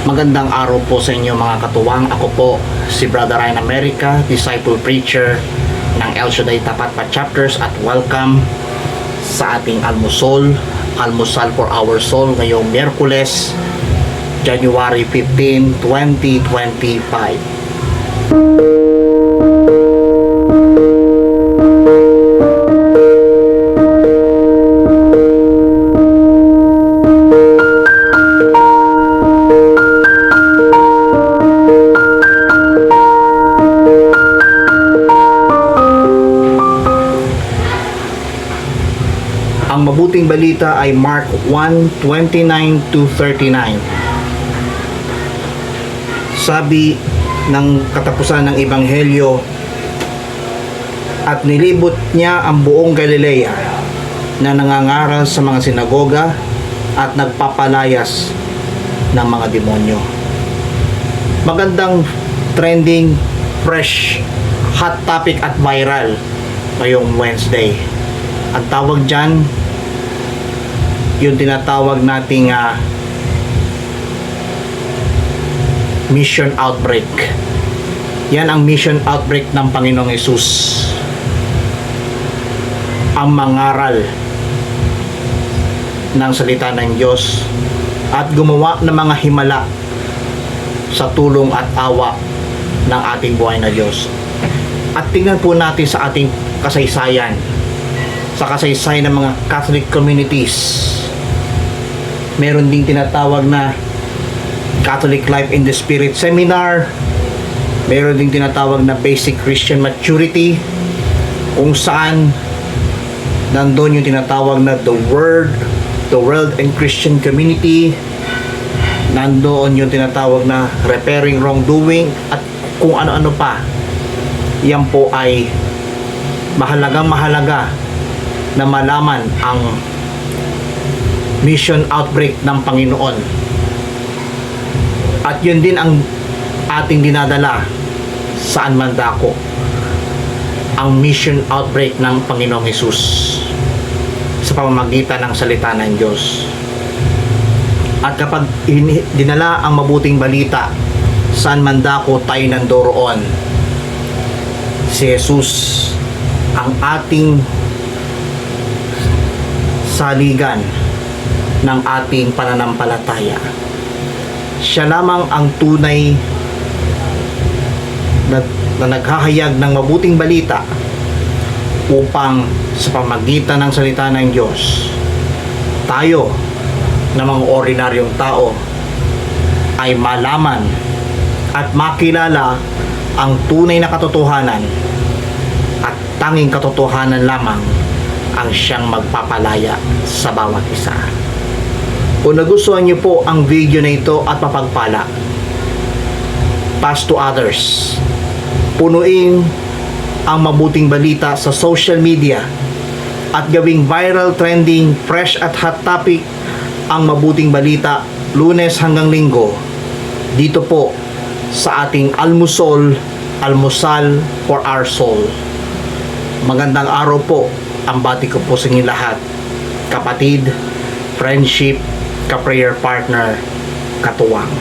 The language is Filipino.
Magandang araw po sa inyo mga katuwang. Ako po si Brother Ryan America, Disciple Preacher ng El Shaddai Tapat Pa Chapters, at welcome sa ating Almusal for Our Soul ngayong Miyerkules, January 15, 2025. Ang mabuting balita ay Mark 1:29-39. Sabi ng katapusan ng Ebanghelyo, at nilibot niya ang buong Galilea na nangangaral sa mga sinagoga at nagpapalayas ng mga demonyo. Magandang trending, fresh, hot topic at viral ngayong Wednesday. Ang tawag dyan, yung tinatawag nating mission outbreak. Yan ang mission outbreak ng Panginoong Hesus. Ang mangaral ng salita ng Diyos at gumawa ng mga himala sa tulong at awa ng ating buhay na Diyos. At tingnan po natin sa ating kasaysayan, sa kasaysayan ng mga Catholic communities. Meron ding tinatawag na Catholic Life in the Spirit Seminar. Meron ding tinatawag na Basic Christian Maturity, kung saan nandun yung tinatawag na The World and Christian Community. Nandoon yung tinatawag na Repairing Wrongdoing, at kung ano-ano pa. Yan po ay mahalaga na malaman ang mission outbreak ng Panginoon. At yun din ang ating dinadala saan man dako, ang mission outbreak ng Panginoong Hesus sa pamamagitan ng salita ng Diyos. At kapag dinala ang mabuting balita saan man dako tayo nandoroon, si Hesus ang ating saligan ng ating pananampalataya. Siya lamang ang tunay na naghahayag ng mabuting balita upang sa pamagitan ng salita ng Diyos, tayo na mga ordinaryong tao ay malaman at makilala ang tunay na katotohanan, at tanging katotohanan lamang ang siyang magpapalaya sa bawat isa. Kung nagustuhan niyo po ang video na ito at mapagpala, pass to others. Punuin ang mabuting balita sa social media at gawing viral, trending, fresh at hot topic ang mabuting balita Lunes hanggang Linggo dito po sa ating Almusal for Our Soul. Magandang araw po ang bati ko po sa inyo lahat, kapatid, friendship, ka-prayer partner, katuwang.